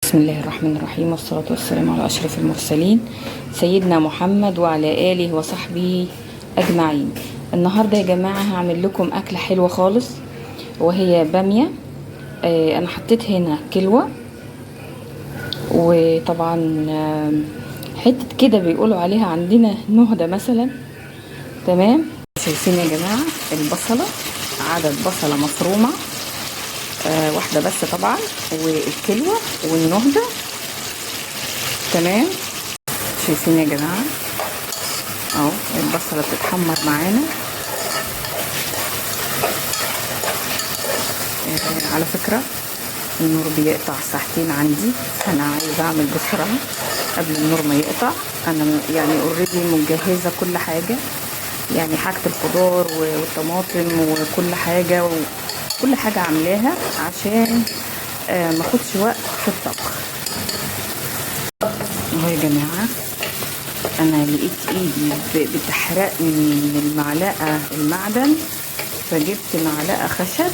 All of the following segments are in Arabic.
بسم الله الرحمن الرحيم، والصلاة والسلام على أشرف المرسلين سيدنا محمد وعلى آله وصحبه أجمعين. النهاردة يا جماعة هعمل لكم أكلة حلوة خالص وهي بامية. أنا حطيت هنا كلوة، وطبعا حتة كده بيقولوا عليها عندنا نهدة مثلا. تمام، شايفين يا جماعة البصلة، عدد بصلة مفرومة واحدة بس طبعا، والكلوة والنهدة. تمام، شايفين يا جماعة اهو البصلة بتتحمر معانا. على فكرة النور بيقطع ساعتين عندي، فانا عايزة اعمل بسرعة قبل النور ما يقطع. انا يعني اوريدي مجهزة كل حاجة، يعني حاجة الخضار والطماطم وكل حاجة كل حاجة عاملاها عشان ما اخدش وقت في الطبخ. اهو يا جماعة انا لقيت ايدي بتحرقني من المعلقة المعدن، فجبت معلقة خشب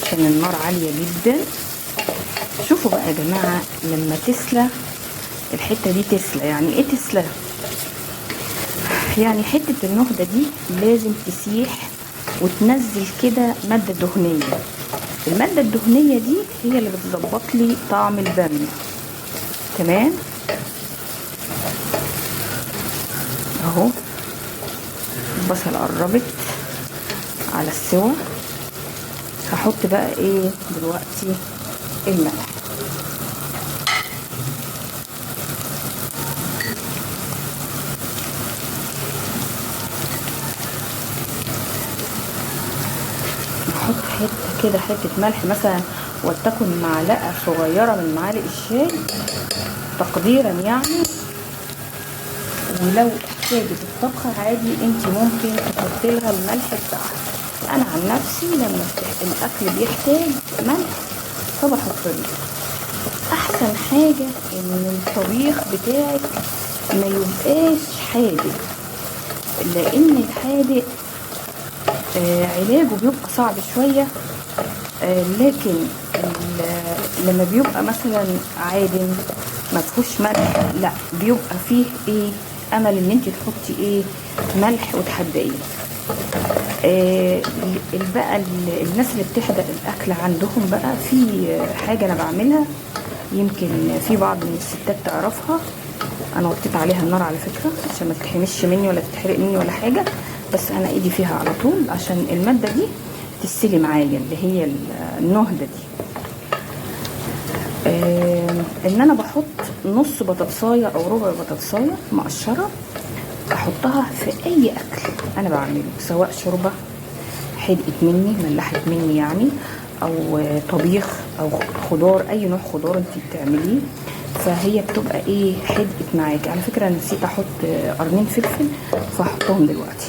عشان النار عالية جدا. شوفوا بقى يا جماعة لما تسلى الحتة دي، تسلى يعني ايه تسلى؟ يعني حتة النهدة دي لازم تسيح وتنزل كده مادة دهنية. المادة الدهنية دي هي اللي بتظبط لي طعم البامية. تمام اهو البصل قربت على السوا. هحط بقى ايه دلوقتي؟ الملح. نحط حته كده، حته ملح مثلا ولتكن معلقه صغيره من معالق الشاي تقديرا يعني. ولو احتاجت الطبخه عادي انت ممكن تحطي لها الملح بتاعها. انا عن نفسي لما الاكل بيحتاج ملح فبحط له. احسن حاجه ان الطبيخ بتاعك ما يبقاش حادق، لان الحادق علاجه بيبقى صعب شويه. لكن لما بيبقى مثلا عادم ما فيهوش ملح، لا بيبقى فيه ايه امل ان انت تحطي ايه ملح وتحدقيه. بقى الناس اللي بتحدق الاكل عندهم بقى في حاجه انا بعملها، يمكن في بعض من الستات تعرفها. انا وطيت عليها النار على فكره عشان ما تتحمش مني ولا تتحرق مني ولا حاجه، بس انا ايدي فيها على طول عشان الماده دي تسلي معايا اللي هي النهده دي. ان انا بحط نص بطاطسايه او ربع بطاطسايه مقشره، احطها في اي اكل انا بعمله، سواء شوربه حدقت مني ملحت مني يعني، او طبيخ او خضار، اي نوع خضار انت بتعمليه، فهي بتبقى ايه حدقت معاكي. على فكره انا نسيت احط قرنين فلفل فهحطهم دلوقتي.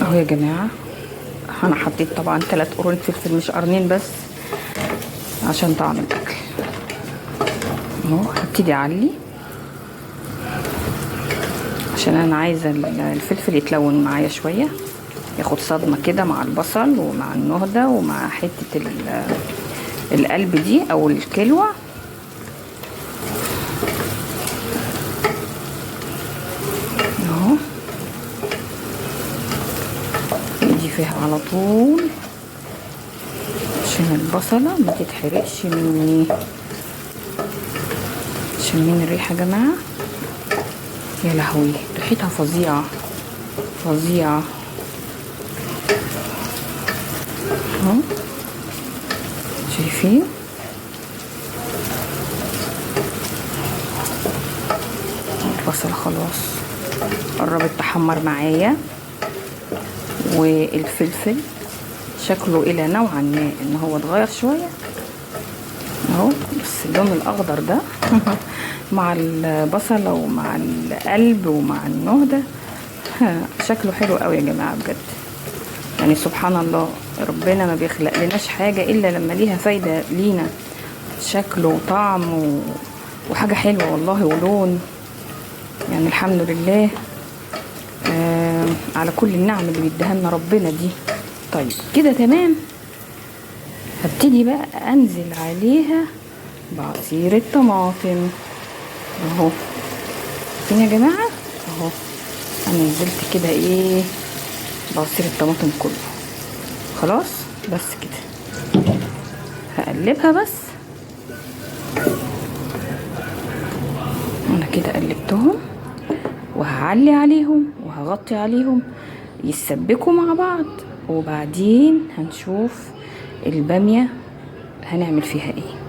اهو يا جماعه انا حطيت طبعا 3 قرون فلفل مش قرنين بس عشان طعم الاكل. اهو هبتدي اعلي عشان انا عايزه الفلفل يتلون معايا شويه، ياخد صدمه كده مع البصل ومع النهده ومع حته القلب دي او الكلوه. اهو ايدي فيها على طول عشان البصله ما تتحرقش مني. شايفين الريحه يا جماعه؟ يا لهوي ريحتها فظيعه فظيعه. اهو شايفين البصل خلاص قربت تحمر معايا، والفلفل شكله الى نوعا ما ان هو اتغير شويه اهو، بس اللون الاخضر ده مع البصله ومع القلب ومع النهده شكله حلو قوي يا جماعه بجد. يعني سبحان الله ربنا ما بيخلق لناش حاجه الا لما ليها فايده لينا، شكل وطعم وحاجه حلوه والله ولون. يعني الحمد لله على كل النعم اللي بيديها لنا ربنا دي. طيب كده تمام، هبتدي بقى انزل عليها بعصير الطماطم اهو. فين يا جماعه؟ اهو انا نزلت كده ايه بعصير الطماطم كله. خلاص بس كده هقلبها بس. انا كده قلبتهم وهعلي عليهم وهغطي عليهم يتسبكوا مع بعض، وبعدين هنشوف البامية هنعمل فيها ايه.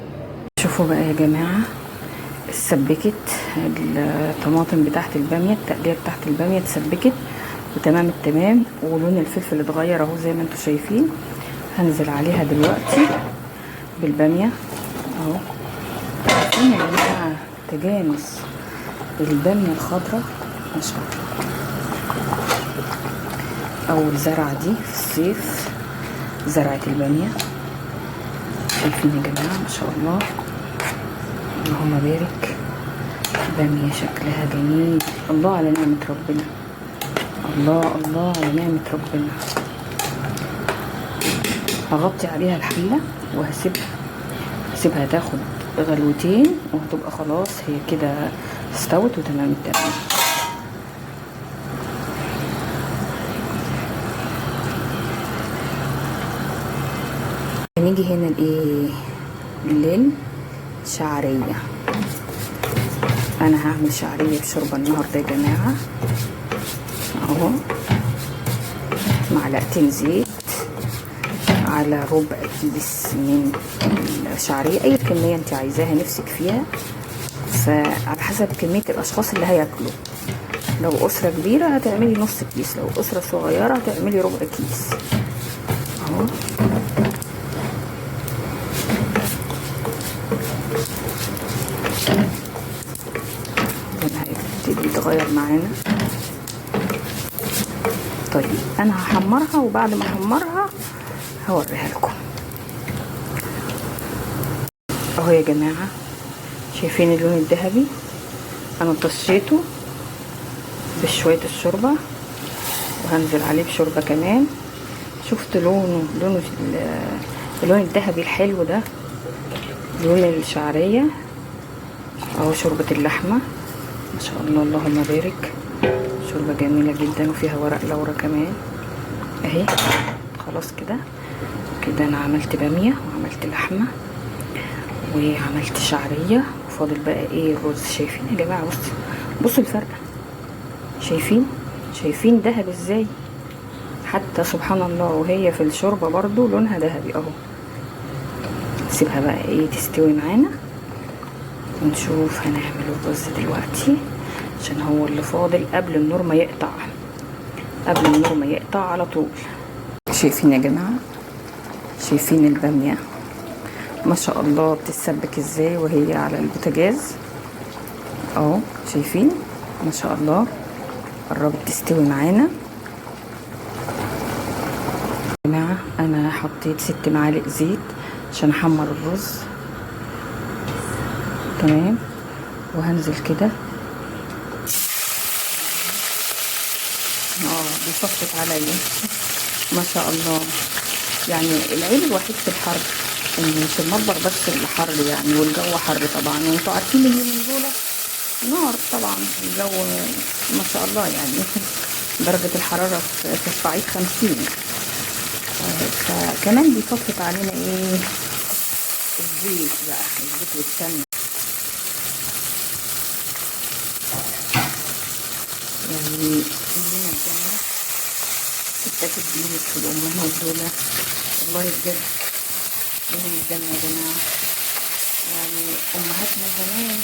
شوفوا بقى يا جماعة، اتسبكت الطماطم بتاعت البامية، التقلية بتاعت البامية اتسبكت وتمام التمام، ولون الفلفل اتغير اهو زي ما انتوا شايفين. هنزل عليها دلوقتي بالبامية اهو. شايفين يا جماعة تجانس البامية الخضراء ما شاء الله. اول زرعة دي في الصيف زرعة البامية. شايفين يا جماعة ما شاء الله، اللهم بارك. بامية شكلها جميل. الله على نعمة ربنا، الله الله على نعمة ربنا. هغطي عليها الحلة وهسيبها تاخد غلوتين وهتبقى خلاص هي كده استوت وتمام التمام. هنيجي هنا للشعرية. انا هعمل شعرية بشوربة النهاردة يا جماعة اهو. معلقتين زيت على ربع كيس من الشعرية، اي كمية انت عايزاها نفسك فيها، فعلى حسب كمية الاشخاص اللي هياكلوا. لو اسرة كبيرة هتعملي نص كيس، لو اسرة صغيرة هتعملي ربع كيس اهو. هتبتدي تغير معانا. طيب انا هحمرها، وبعد ما احمرها هوريها لكم اهو يا جماعة. شايفين اللون الذهبي؟ انا طشيته بشوية الشوربة وهنزل عليه بشوربة كمان. شفت لونه اللون الذهبي الحلو ده، لون الشعرية اهو. شوربة اللحمة ما شاء الله اللهم بارك. شوربة جميلة جدا وفيها ورق لورا كمان اهي. خلاص كده انا عملت بامية وعملت لحمة وعملت شعرية، وفاضل بقى ايه؟ الرز. شايفين يا جماعة؟ بصوا الفرق. شايفين ذهب ازاي؟ حتى سبحان الله وهي في الشوربة برضو لونها ذهبي اهو. سيبها بقى ايه تستوي معانا ونشوف هنعمل الرز دلوقتي، عشان هو اللي فاضل قبل النور ما يقطع، على طول. شايفين يا جماعة؟ شايفين البامية ما شاء الله بتتسبك ازاي وهي على البوتاجاز اهو. شايفين ما شاء الله قربت تستوي معانا يا جماعة. انا حطيت 6 معالق زيت عشان احمر الرز تمام، وهنزل كده بيصفت عليا ما شاء الله. يعني العيب الوحيد في الحر ان مش المطبخ بس اللي حر يعني، والجو حر طبعا، وانتوا عارفين اليومين دول نار طبعا. الجو ما شاء الله يعني درجة الحرارة في الصعيد 50. فكمان بيصفت علينا ايه؟ الزيت بقى، الزيت والسمنة يعني. كلنا الجنة ستات البيوت والأمهات دول والله بجد لهم الجنة يا جماعة. يعني أمهاتنا زمان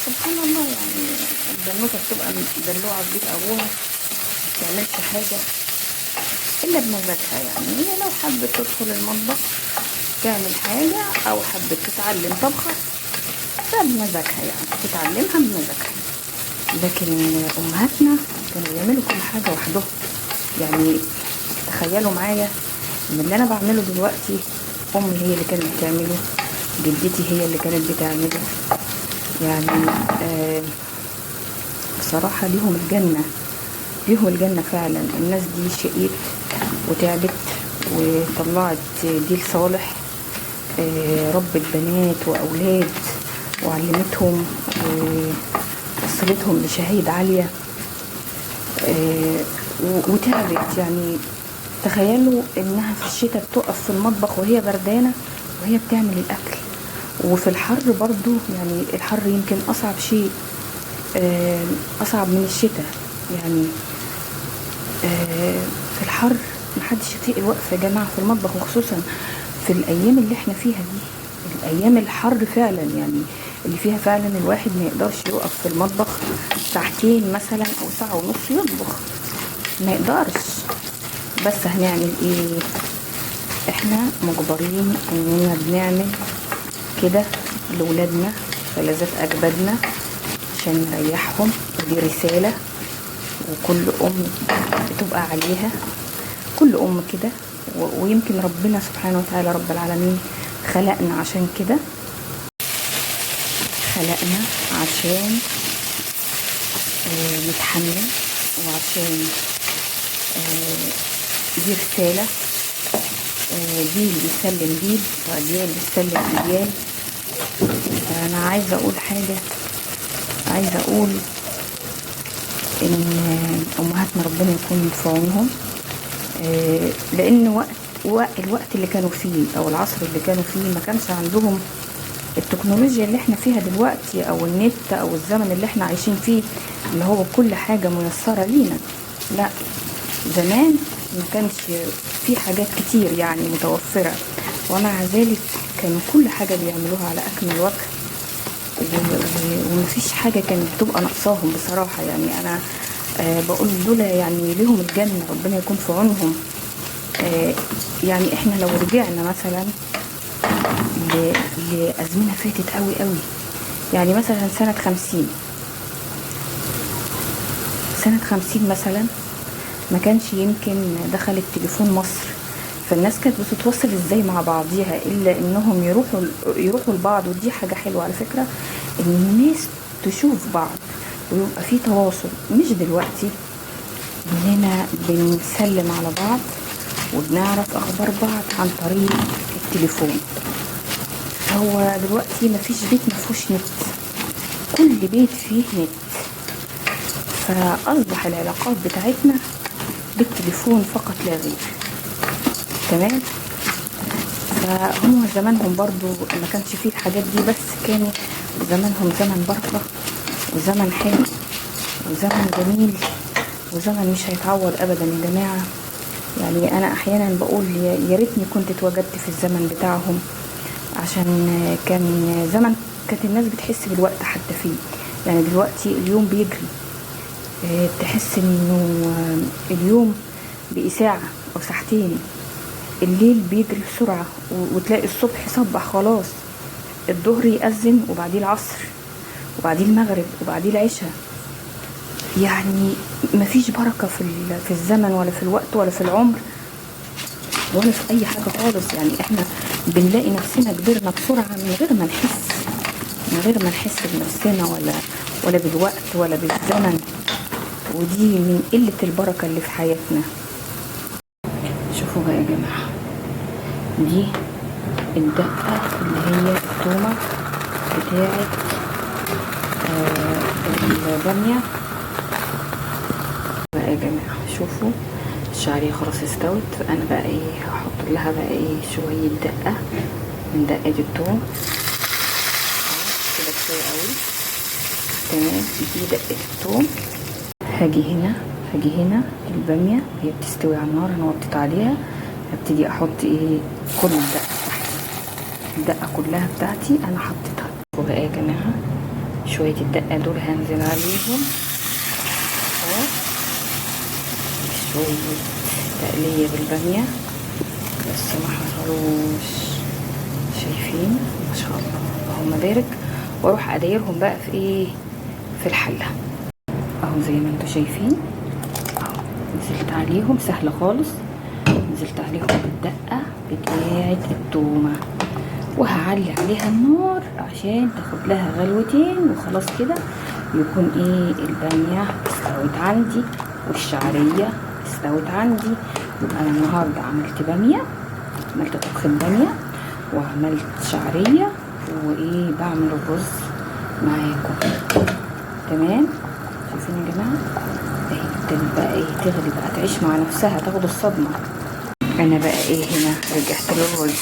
سبحان الله، يعني البنوتة بتبقى دلوعة في بيت أبوها متعملش حاجة إلا بمزاجها. يعني هي لو حبت تدخل المطبخ تعمل حاجة أو حبت تتعلم طبخة فبمزاجها، يعني تتعلمها بمزاجها. لكن أمهاتنا كانوا بيعملوا كل حاجة وحدهم. يعني تخيلوا معايا ان اللي انا بعمله دلوقتي امي هي اللي كانت بتعمله، جدتي هي اللي كانت بتعمله. يعني بصراحة ليهم الجنة فعلا. الناس دي شقيت وتعبت وطلعت جيل صالح ربت بنات واولاد وعلمتهم ووصلتهم لشهايد عالية، وتعبت. يعني تخيلوا انها في الشتاء بتقف في المطبخ وهي بردانة وهي بتعمل الاكل، وفي الحر برضو. يعني الحر يمكن اصعب شيء، اصعب من الشتاء. يعني في الحر محدش يطيق الوقفة يا جماعة في المطبخ، وخصوصا في الايام اللي احنا فيها دي، الايام الحر فعلا، يعني اللي فيها فعلا الواحد ما يقدرش يقف في المطبخ ساعتين مثلا او ساعة ونص يطبخ، ما يقدرش. بس هنعمل ايه؟ احنا مجبرين اننا بنعمل كده لولادنا، فلذات اجدادنا، عشان نريحهم. ودي رسالة وكل ام بتبقى عليها، كل ام كده. ويمكن ربنا سبحانه وتعالى رب العالمين خلقنا عشان كده، خلقنا عشان نتحمل، وعشان دي رسالة. جيل بيسلم جيل وأجيال بيسلم أجيال. فأنا عايزة أقول حاجة، عايزة أقول إن أمهاتنا ربنا يكون في عونهم، لأن الوقت اللي كانوا فيه أو العصر اللي كانوا فيه ما كانش عندهم التكنولوجيا اللي احنا فيها دلوقتي، أو النت، أو الزمن اللي احنا عايشين فيه اللي هو كل حاجة ميسرة لينا. لا، زمان ما كانش في حاجات كتير يعني متوفرة، ومع ذلك كانوا كل حاجة بيعملوها على أكمل وجه، ومفيش حاجة كانت بتبقى ناقصاهم بصراحة. يعني أنا بقول دول يعني ليهم الجنة، ربنا يكون في عونهم. يعني احنا لو رجعنا مثلا لأزمنة فاتت قوي قوي، يعني مثلا سنة 50 مثلا، ما كانش يمكن دخل التليفون مصر، فالناس كانت بتتواصل ازاي مع بعضيها الا انهم يروحوا لبعض. ودي حاجة حلوة على فكرة، ان الناس تشوف بعض ويبقى في تواصل، مش دلوقتي اننا بنسلم على بعض وبنعرف اخبار بعض عن طريق التليفون. هو دلوقتي مفيش بيت مفيهوش نت، كل بيت فيه نت، فاصبح العلاقات بتاعتنا بالتليفون فقط لا غير. تمام. فهم زمانهم برضو ما كانش فيه الحاجات دي، بس كانوا زمانهم زمن بركة وزمن حلو وزمن جميل وزمن مش هيتعوض ابدا يا جماعة. يعني انا احيانا بقول يا ريتني كنت اتواجدت في الزمن بتاعهم، عشان كان زمن كانت الناس بتحس بالوقت حتى فيه. يعني دلوقتي اليوم بيجري، تحس انه اليوم بقي ساعة او ساعتين، الليل بيجري بسرعة، وتلاقي الصبح صبح خلاص، الظهر يأذن وبعديه العصر وبعديه المغرب وبعديه العشاء. يعني مفيش بركة في الزمن ولا في الوقت ولا في العمر ولا في اي حاجة خالص. يعني احنا بنلاقي نفسنا كبرنا بسرعة من غير ما نحس بنفسنا ولا بالوقت ولا بالزمن، ودي من قلة البركة اللي في حياتنا. شوفوا بقى يا جماعة، دي الدقة اللي هي التومة بتاعت البامية بقى يا جماعة. شوفوا الشعرية خلاص استوت، انا بقى ايه هحط لها بقى ايه شوية دقة من دقة التوم كده كفاية قوي. تمام، دي دقة التوم. هاجي هنا البامية هي بتستوي على النار، انا وطيت عليها، هبتدي احط ايه كل الدقة كلها بتاعتي انا حطيتها. وبقى يا جماعة شوية الدقة دول هنزل عليهم شوية تقلية بالبامية بس ما حصلوش، شايفين ما شاء الله اللهم بارك. واروح ادايرهم بقى في ايه في الحلة اهو زي ما انتوا شايفين اهو. نزلت عليهم سهلة خالص، نزلت عليهم بالدقة بتاعة التومة، وهعلي عليها النار عشان تاخد لها غلوتين وخلاص كده يكون ايه البامية استوت عندي والشعرية استوت عندي. يبقى انا النهارده عملت بامية، عملت طبخة بامية وعملت شعرية وايه بعمل الرز معاكم. تمام، شايفين يا جماعة اهي ابتدت بقى ايه تغلي بقى، تعيش مع نفسها، تاخد الصدمة. انا بقى ايه هنا رجعت للرز.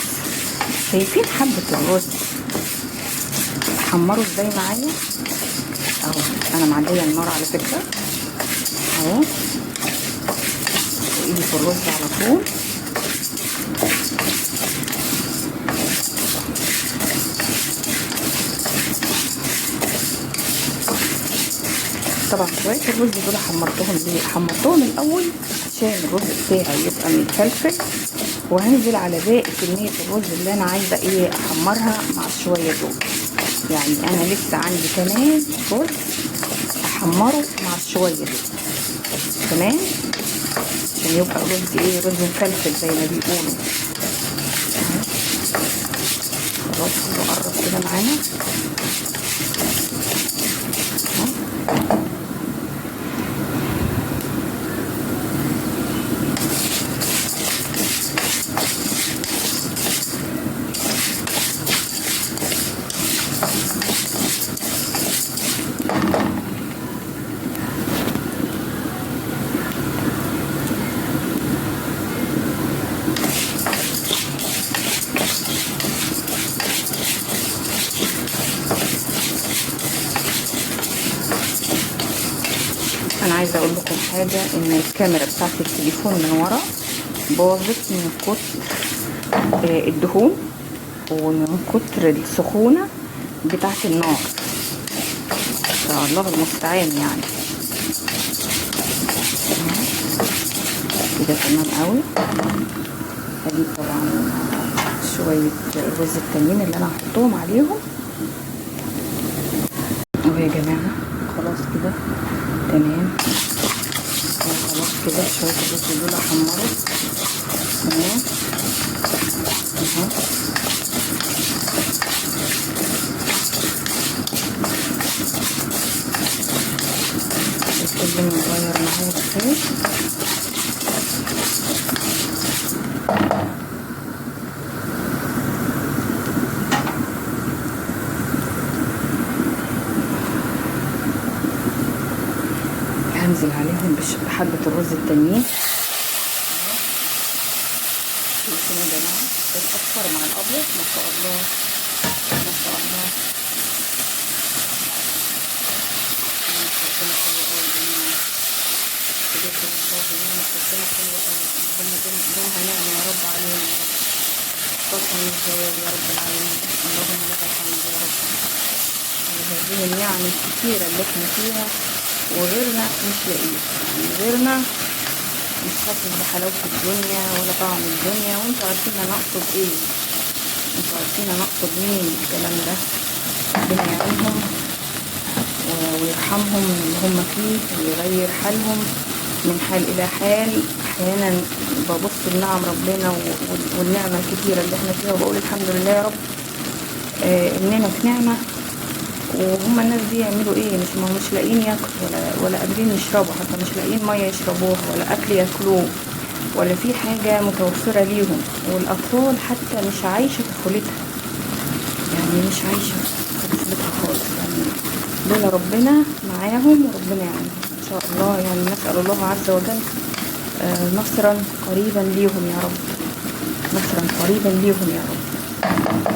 شايفين حبة الرز حمروا ازاي معايا اهو. انا معليه النار على فكرة اهو، وايدي في الرز على طول. طبعا شويه الرز دول حمرتهم ليه؟ حمرتهم الاول عشان الرز بتاعي يبقى متفلفل، وهنزل على باقي كميه الرز اللي انا عايزه ايه احمرها مع الشويه دول. يعني انا لسه عندي كمان رز احمره مع الشويه دول. تمام، عشان يبقى الرز ايه رز مفلفل زي ما بيقولوا. خلاص كله قرب كده معانا. انا عايزه اقول لكم حاجه، ان الكاميرا بتاعت التليفون من ورا باظت من كتر الدهون ومن كتر السخونه بتاعت النار. الله المستعان يعني. كده تمام قوي. هجيب طبعا شويه الرز التانيين اللي انا هحطهم عليهم اهو يا جماعه. خلاص كده تمام، خلاص كده شويه الرز دول احمروا. تمام اهو. الكل مغير معايا ازاي. هنزل عليهم بحبة الرز التانيين. شوفوا يا جماعة الأصفر مع الأبيض ما شاء الله ما شاء الله. ربنا حلو أوي يا جماعة، بجد والله ربنا حلو أوي. ربنا دونها نعمة يا رب علينا يا رب. خاصة من الزواج يا رب العالمين. اللهم لك الحمد يا رب على هذه النعم الكثيرة اللي احنا فيها، وغيرنا مش لاقيه. يعني غيرنا مش حاسس بحلاوة الدنيا ولا طعم الدنيا. وانتوا عارفين انا اقصد ايه، انتوا عارفين انا اقصد مين الكلام ده. ربنا يعينهم ويرحمهم من اللي هم فيه، ويغير حالهم من حال الى حال. احيانا ببص لنعم ربنا والنعمة الكتيرة اللي احنا فيها، وبقول الحمد لله يا رب اننا في نعمة. وهم الناس دي يعملوا ايه؟ مش لاقيين ياكلوا ولا قادرين يشربوا، حتى مش لاقيين ميه يشربوها ولا اكل ياكلوه، ولا في حاجه متوفره ليهم. والاطفال حتى مش عايشه طفولتها، يعني مش عايشه طفولتها خالص. يعني دول ربنا معاهم وربنا يعينهم ان شاء الله. يعني نسال الله عز وجل نصرا قريبا ليهم يا رب، نصرا قريبا ليهم يا رب.